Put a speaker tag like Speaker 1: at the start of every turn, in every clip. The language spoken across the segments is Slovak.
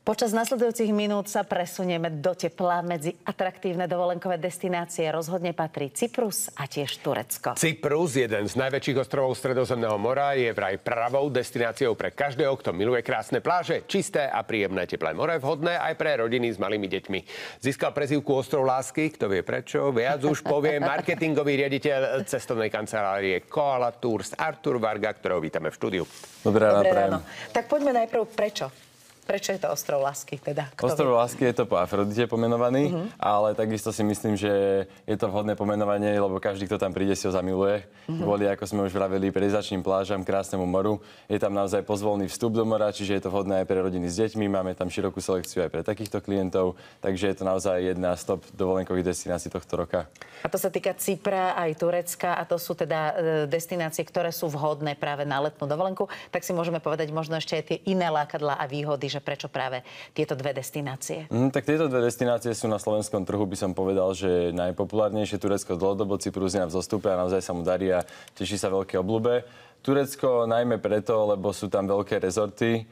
Speaker 1: Počas nasledujúcich minút sa presunieme do tepla. Medzi atraktívne dovolenkové destinácie rozhodne patrí Cyprus a tiež Turecko.
Speaker 2: Cyprus, jeden z najväčších ostrovov Stredozemného mora, je vraj pravou destináciou pre každého, kto miluje krásne pláže, čisté a príjemné teplé more, vhodné aj pre rodiny s malými deťmi. Získal prezývku Ostrov lásky, kto vie prečo, viac už povie marketingový riaditeľ cestovnej kancelárie Koala Tours Artur Varga, ktorého vítame v štúdiu.
Speaker 3: Dobré ráno.
Speaker 1: Tak poďme najprv prečo. Prečo je to Ostrov lásky teda?
Speaker 3: Ostrov lásky je to po Afrodite pomenovaný, ale takisto si myslím, že je to vhodné pomenovanie, lebo každý, kto tam príde, si ho zamiluje. Kvôli, ako sme už vraveli, predizačným plážam, krásnemu moru. Je tam naozaj pozvolný vstup do mora, čiže je to vhodné aj pre rodiny s deťmi. Máme tam širokú selekciu aj pre takýchto klientov, takže je to naozaj jedna z top dovolenkových destinácií tohto roka.
Speaker 1: A to sa týka Cypra aj Turecka a to sú teda destinácie, ktoré sú vhodné práve na letnú dovolenku. Tak si môžeme povedať možno ešte aj tie iné lákadlá a výhody, že prečo práve tieto dve destinácie?
Speaker 3: Tak tieto dve destinácie sú na slovenskom trhu, by som povedal, že najpopulárnejšie. Turecko dlhodobo, Cyprus je na vzostupe a naozaj sa mu darí a teší sa veľké obľúbe. Turecko najmä preto, lebo sú tam veľké rezorty,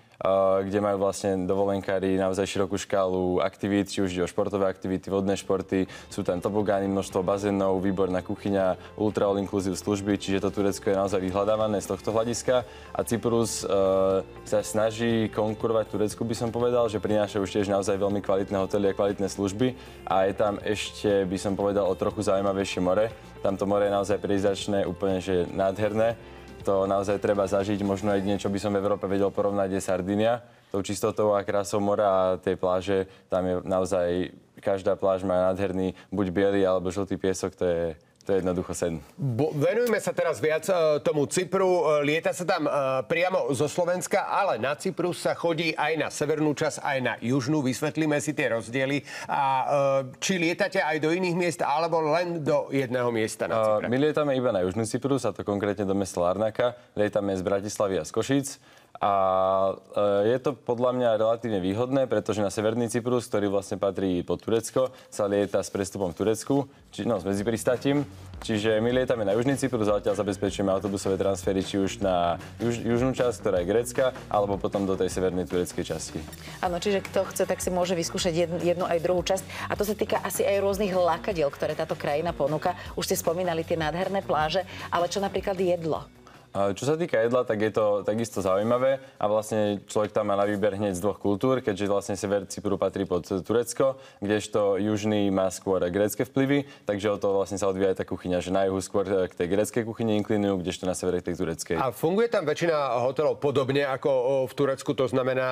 Speaker 3: kde majú vlastne dovolenkári naozaj širokú škálu aktivít, či už ide o športové aktivity, vodné športy, sú tam tobogány, množstvo bazénov, výborná kuchyňa, ultra all inclusive služby, čiže to Turecko je naozaj vyhľadávané z tohto hľadiska. A Cyprus sa snaží konkurovať Turecku, by som povedal, že prináša už tiež naozaj veľmi kvalitné hotely a kvalitné služby a je tam ešte, by som povedal, o trochu zaujímavejšie more. Tamto more je naozaj predizačné, úplne že nádherné. To naozaj treba zažiť. Možno jedine, čo by som v Európe vedel porovnať, je Sardinia. Tou čistotou a krásou mora a tej pláže, tam je naozaj, každá pláž má nádherný buď biely alebo žltý piesok, to je jednoducho sen.
Speaker 2: Venujme sa teraz viac tomu Cypru. Lieta sa tam priamo zo Slovenska, ale na Cyprus sa chodí aj na severnú časť, aj na južnú. Vysvetlíme si tie rozdiely. A či lietate aj do iných miest, alebo len do jedného miesta na Cypre?
Speaker 3: My lietame iba na južný Cyprus, a to konkrétne do mesta Larnaka. Lietame z Bratislavy a z Košíc. A je to podľa mňa relatívne výhodné, pretože na severný Cyprus, ktorý vlastne patrí pod Turecko, sa lieta s prestupom v Turecku, s medzipristátim. Čiže my lietame na južný Cyprus a odtiaľ zabezpečujeme autobusové transfery či už na južnú časť, ktorá je grécka, alebo potom do tej severnej tureckej časti.
Speaker 1: Áno, čiže kto chce, tak si môže vyskúšať jednu aj druhú časť. A to sa týka asi aj rôznych lákadiel, ktoré táto krajina ponúka. Už ste spomínali tie nádherné pláže, ale čo napríklad jedlo?
Speaker 3: Čo sa týka jedla, tak je to takisto zaujímavé a vlastne človek tam má na výber hneď z dvoch kultúr, keďže vlastne sever Cypru patrí pod Turecko, kdežto južný má skôr grécke vplyvy, takže o to vlastne sa odvíja aj tá kuchyňa, že na juhu skôr k tej gréckej kuchyni inklinujú, kdežto na severe k tej tureckej. A
Speaker 2: funguje tam väčšina hotelov podobne ako v Turecku, to znamená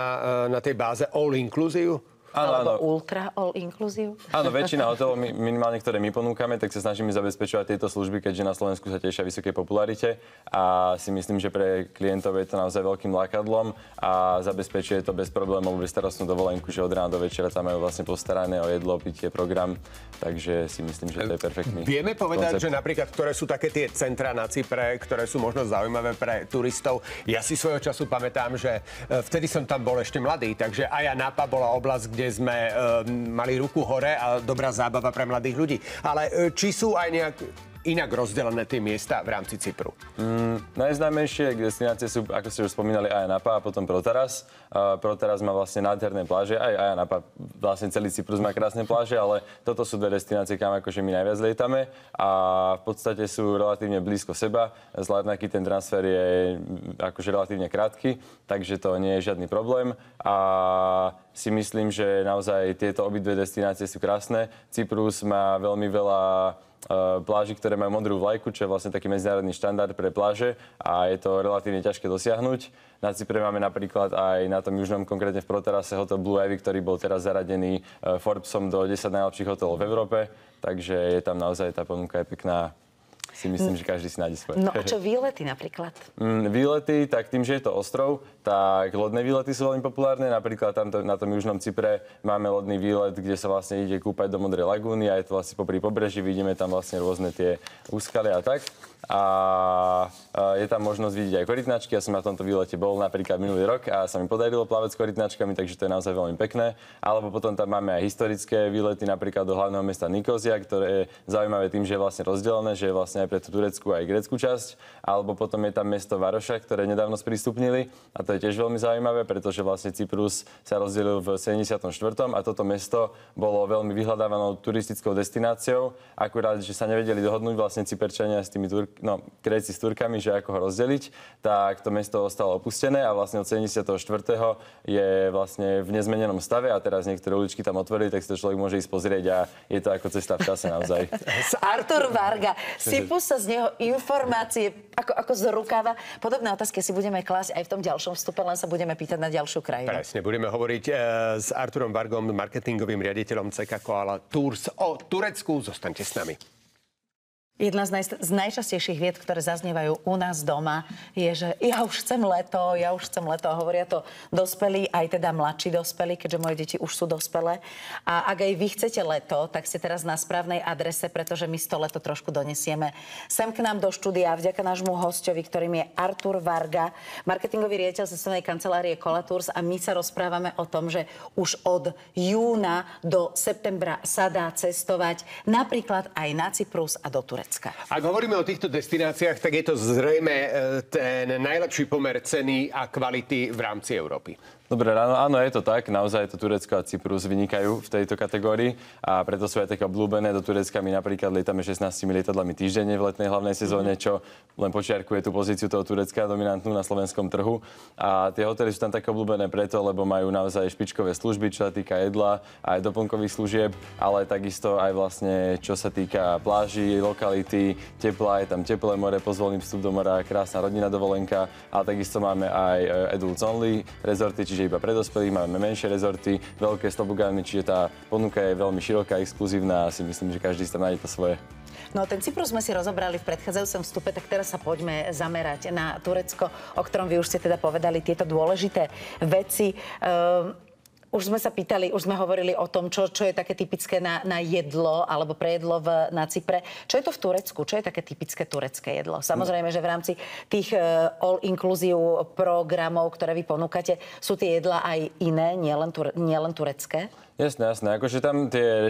Speaker 2: na tej báze all inclusive?
Speaker 1: Alebo ultra all inclusive?
Speaker 3: Áno, väčšina hotelov, minimálne ktoré my ponúkame, tak sa snažíme zabezpečovať tieto služby, keďže na Slovensku sa tešia vysokej popularite a si myslím, že pre klientov je to naozaj veľkým lákadlom a zabezpečuje to bez problémov, bez starostnú dovolenku, že od rána do večera tam majú vlastne postarané o jedlo, pitie, program, takže si myslím, že to je perfektný.
Speaker 2: Vieme povedať, že napríklad, ktoré sú také tie centrá na Cypre, ktoré sú možno zaujímavé pre turistov. Ja si svojho času pamätám, že vtedy som tam bol ešte mladý, takže Ayia Napa bola oblasť, kde sme mali ruku hore a dobrá zábava pre mladých ľudí. Ale či sú aj nejak inak rozdelené tie miesta v rámci Cypru?
Speaker 3: Najznámejšie destinácie sú, ako ste už spomínali, Ayia Napa a potom Protaras. Protaras má vlastne nádherné pláže, aj Ayia Napa, vlastne celý Cyprus má krásne pláže, ale toto sú dve destinácie, kam akože my najviac lietame a v podstate sú relatívne blízko seba. Z Larnaky ten transfer je akože relatívne krátky, takže to nie je žiadny problém a si myslím, že naozaj tieto obidve destinácie sú krásne. Cyprus má veľmi veľa pláži, ktoré majú modrú vlajku, čo je vlastne taký medzinárodný štandard pre pláže a je to relatívne ťažké dosiahnuť. Na Cypre máme napríklad aj na tom južnom, konkrétne v Protarase, hotel Blue Ivy, ktorý bol teraz zaradený Forbesom do 10 najlepších hotelov v Európe, takže je tam naozaj tá ponuka je pekná. Si myslím, že každý si nájde svoje.
Speaker 1: No a čo výlety napríklad?
Speaker 3: Výlety, tak tým, že je to ostrov, tak lodné výlety sú veľmi populárne. Napríklad tam na tom južnom Cypre máme lodný výlet, kde sa vlastne ide kúpať do Modrej lagúny a je to vlastne popri pobreží. Vidíme tam vlastne rôzne tie úskalia a tak. A je tam možnosť vidieť aj korytnačky. Ja som na tomto výlete bol napríklad minulý rok a sa mi podarilo plávať s korytnačkami, takže to je naozaj veľmi pekné. Alebo potom tam máme aj historické výlety, napríklad do hlavného mesta Nikozia, ktoré je zaujímavé tým, že je vlastne rozdelené, že je vlastne aj pre tú tureckú aj grécku časť. Alebo potom je tam mesto Varoša, ktoré nedávno sprístupnili. A to je tiež veľmi zaujímavé, pretože vlastne Cyprus sa rozdelil v 74. a toto mesto bolo veľmi vyhľadávanou turistickou destináciou. Akurát, že sa nevedeli dohodnúť vlastne Cyperčania s tými Gréci s Turkami, že ako ho rozdeliť, tak to mesto ostalo opustené a vlastne od 74. je vlastne v nezmenenom stave a teraz niektoré uličky tam otvorili, tak si to človek môže ísť pozrieť a je to ako cesta v čase naozaj.
Speaker 1: Artur Varga, sypú sa z neho informácie ako z rukáva. Podobné otázky si budeme klásť aj v tom ďalšom vstupe, len sa budeme pýtať na ďalšiu krajinu.
Speaker 2: Presne, budeme hovoriť s Arturom Vargom, marketingovým riaditeľom CK Koala Tours o Turecku. Zostaňte s nami.
Speaker 1: Jedna z najčastejších vied, ktoré zaznievajú u nás doma, je, že ja už chcem leto. A hovoria to dospelí, aj teda mladší dospelí, keďže moje deti už sú dospelé. A ak aj vy chcete leto, tak ste teraz na správnej adrese, pretože my to leto trošku donesieme sem k nám do štúdia vďaka nášmu hosťovi, ktorým je Artur Varga, marketingový riaditeľ cestovnej kancelárie Koala Tours, a my sa rozprávame o tom, že už od júna do septembra sa dá cestovať napríklad aj na Cyprus a do Turecka.
Speaker 2: Ak hovoríme o týchto destináciách, tak je to zrejme ten najlepší pomer ceny a kvality v rámci Európy.
Speaker 3: Dobre, áno, je to tak. Naozaj to Turecko a Cyprus vynikajú v tejto kategórii a preto sú aj také obľúbené. Do Turecka my napríklad lietame 16 lietadlami týždenne v letnej hlavnej sezóne, čo len počiarkuje tú pozíciu toho Turecka dominantnú na slovenskom trhu. A tie hotely sú tam také obľúbené preto, lebo majú naozaj špičkové služby, čo sa týka jedla, aj doplnkových služieb, ale takisto aj vlastne čo sa týka pláží, lokality, tepla, je tam teplé more, pozvolný vstup do mora, krásna rodinná dovolenka, a takisto máme aj adults only rezorty, čiže iba pre dospelých, máme menšie rezorty, veľké slobogány, čiže tá ponuka je veľmi široká, exkluzívna a si myslím, že každý si tam nájde to svoje.
Speaker 1: No, ten Cyprus sme si rozobrali v predchádzajúcom vstupe, tak teraz sa poďme zamerať na Turecko, o ktorom vy už ste teda povedali tieto dôležité veci. Už sme sa pýtali, už sme hovorili o tom, čo je také typické na jedlo alebo pre jedlo na Cypre. Čo je to v Turecku? Čo je také typické turecké jedlo? Samozrejme, že v rámci tých all-inclusive programov, ktoré vy ponúkate, sú tie jedlá aj iné, nielen turecké?
Speaker 3: Jasné. Akože tam tie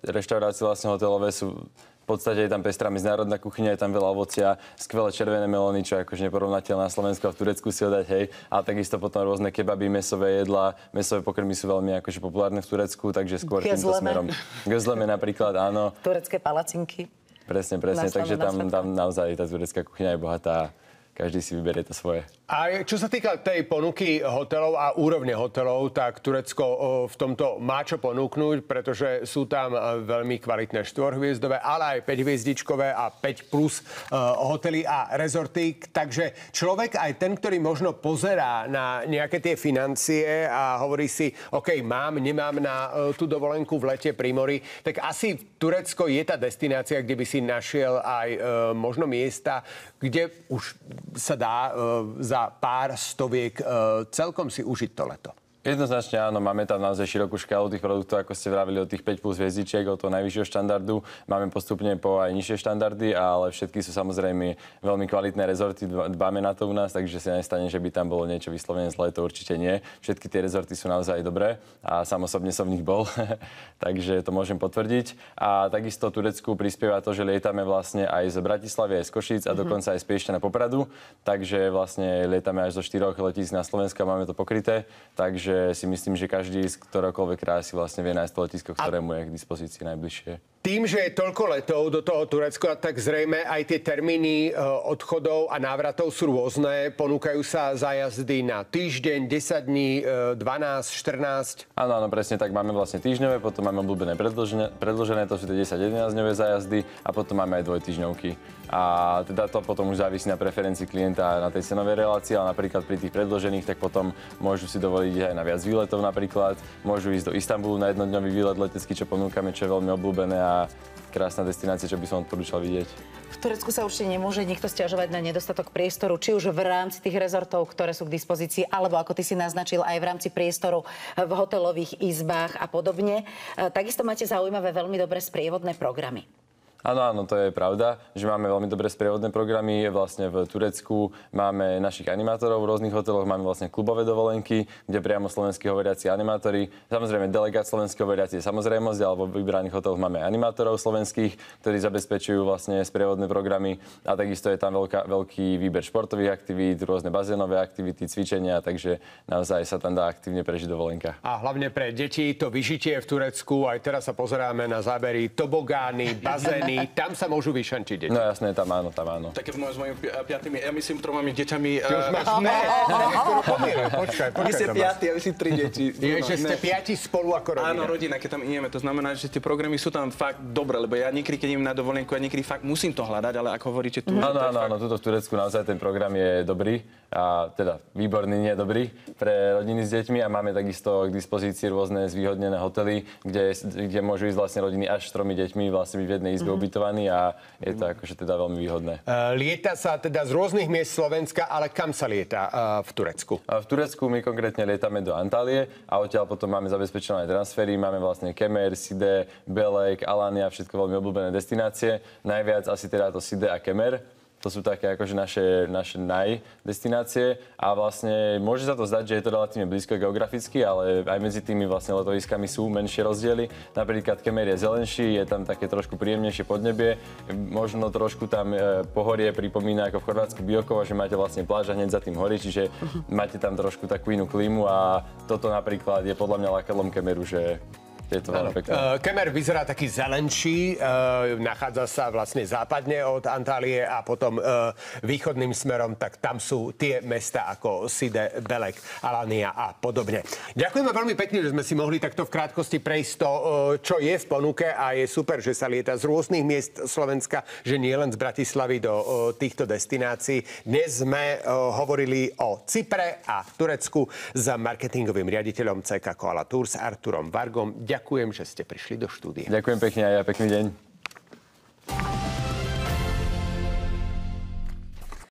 Speaker 3: reštaurácie vlastne hotelové sú... V podstate je tam pestrá medzinárodná kuchyňa, je tam veľa ovocia, skvelé červené melóny, čo je akože neporovnateľné na Slovensku a v Turecku si ho dať, hej. A takisto potom rôzne kebaby, mäsové jedlá, mäsové pokrmy sú veľmi akože populárne v Turecku, takže skôr týmto smerom. Gözleme napríklad, áno.
Speaker 1: Turecké palacinky.
Speaker 3: Presne, takže tam naozaj tá turecká kuchyňa je bohatá. Každý si vyberie to svoje.
Speaker 2: A čo sa týka tej ponuky hotelov a úrovne hotelov, tak Turecko v tomto má čo ponúknuť, pretože sú tam veľmi kvalitné 4-hviezdové, ale aj 5-hviezdičkové a 5 plus hotely a rezorty. Takže človek, aj ten, ktorý možno pozerá na nejaké tie financie a hovorí si, OK, nemám na tú dovolenku v lete pri mori, tak asi Turecko je tá destinácia, kde by si našiel aj možno miesta, kde už sa dá za pár stoviek celkom si užiť to leto.
Speaker 3: Jednoznačne áno, máme tam naozaj širokú škálu tých produktov, ako ste vravili, od tých 5 plus hviezdičiek, od toho najvyššieho štandardu. Máme postupne po aj nižšie štandardy, ale všetky sú samozrejme veľmi kvalitné rezorty, dbáme na to u nás, takže sa nestane, že by tam bolo niečo vyslovene zlé, to určite nie. Všetky tie rezorty sú naozaj dobré a sám osobne som v nich bol, takže to môžem potvrdiť. A takisto Turecku prispieva to, že lietame vlastne aj z Bratislavy, aj z Košíc a dokonca aj z Piešťana na Popradu, takže vlastne lietame až zo 4 letísk na Slovensko a máme to pokryté, takže si myslím, že každý z ktoréhokoľvek krásy vlastne vie nájsť to letisko, ktoré mu je k dispozícii najbližšie.
Speaker 2: Tým, že je toľko letov do toho Turecka, tak zrejme aj tie termíny odchodov a návratov sú rôzne. Ponúkajú sa zájazdy na týždeň, 10 dní, 12, 14.
Speaker 3: Áno, presne tak. Máme vlastne týždňové, potom máme obľúbené predĺžené, to sú tie 10-11-dňové zájazdy a potom máme aj dvojtýždňovky. A teda to potom už závisí na preferencii klienta a na tej cenovej relácii, ale napríklad pri tých predĺžených, tak potom môžu si dovoliť aj na viac výletov napríklad. Môžu ísť do Istanbulu na jednodňový výlet letecký, čo ponúkame, čo je veľmi obľúbené a krásna destinácia, čo by som odporúčal vidieť.
Speaker 1: V Turecku sa určite nemôže nikto sťažovať na nedostatok priestoru, či už v rámci tých rezortov, ktoré sú k dispozícii, alebo ako ty si naznačil, aj v rámci priestoru v hotelových izbách a podobne. Takisto máte zaujímavé, veľmi dobré sprievodné programy.
Speaker 3: Áno, to je pravda, že máme veľmi dobré sprievodné programy. Vlastne v Turecku máme našich animátorov v rôznych hoteloch, máme vlastne klubové dovolenky, kde priamo slovenskí hovoriaci animátori. Samozrejme, delegát slovenský hovoriaci je samozrejmosť, alebo v vybraných hoteloch máme animátorov slovenských, ktorí zabezpečujú vlastne sprievodné programy. A takisto je tam veľký výber športových aktivít, rôzne bazénové aktivity, cvičenia, takže naozaj sa tam dá aktívne prežiť dovolenka.
Speaker 2: A hlavne pre deti to vyžitie v Turecku, aj teraz sa pozeráme na zábery, tobogány, bazény, tam sa môžu vyšančiť deti.
Speaker 3: No jasné, tam áno.
Speaker 4: Také s mojimi 5, ja myslím, 3 deťami.
Speaker 2: Ty už máš Počkaj.
Speaker 4: My ste 5, ja myslím 3 deti.
Speaker 2: Je, že ste 5 spolu ako rodina.
Speaker 4: Áno, rodina, keď tam ideme. To znamená, že tie programy sú tam fakt dobré, lebo ja niekedy, keď idem na dovolenku, ja niekedy fakt musím to hľadať, ale ako hovoríte tu...
Speaker 3: Áno, tuto v Turecku naozaj ten program je dobrý. A teda výborný, nie dobrý pre rodiny s deťmi a máme takisto k dispozícii rôzne zvýhodnené hotely, kde môžu ísť vlastne rodiny až s 3 deťmi vlastne byť v jednej izbe ubytovaní a je to akože teda veľmi výhodné.
Speaker 2: Lieta sa teda z rôznych miest Slovenska, ale kam sa lieta v Turecku?
Speaker 3: V Turecku my konkrétne lietame do Antálie a odtiaľ potom máme zabezpečené transfery, máme vlastne Kemer, Side, Belek, Alania, všetko veľmi obľúbené destinácie. Najviac asi teda to Side a Kemer. To sú také akože naše najdestinácie a vlastne môže sa to zdať, že je to relatívne blízko geograficky, ale aj medzi tými vlastne letoviskami sú menšie rozdiely. Napríklad Kemer je zelenší, je tam také trošku príjemnejšie podnebie, možno trošku tam pohorie pripomína ako v Chorvátsku Biokovo, že máte vlastne pláž a hneď za tým hory, čiže máte tam trošku takú inú klímu a toto napríklad je podľa mňa lákadlom Kemeru, že je to veľmi pekné.
Speaker 2: Kemer vyzerá taký zelenší, nachádza sa vlastne západne od Antálie a potom východným smerom, tak tam sú tie mesta ako Side, Belek, Alania a podobne. Ďakujeme veľmi pekne, že sme si mohli takto v krátkosti prejsť to, čo je v ponuke a je super, že sa lieta z rôznych miest Slovenska, že nie len z Bratislavy do týchto destinácií. Dnes sme hovorili o Cypre a Turecku s marketingovým riaditeľom CK Koala Tours Arturom Vargom. Ďakujem, že ste prišli do štúdia.
Speaker 3: Ďakujem pekne a ja pekný deň.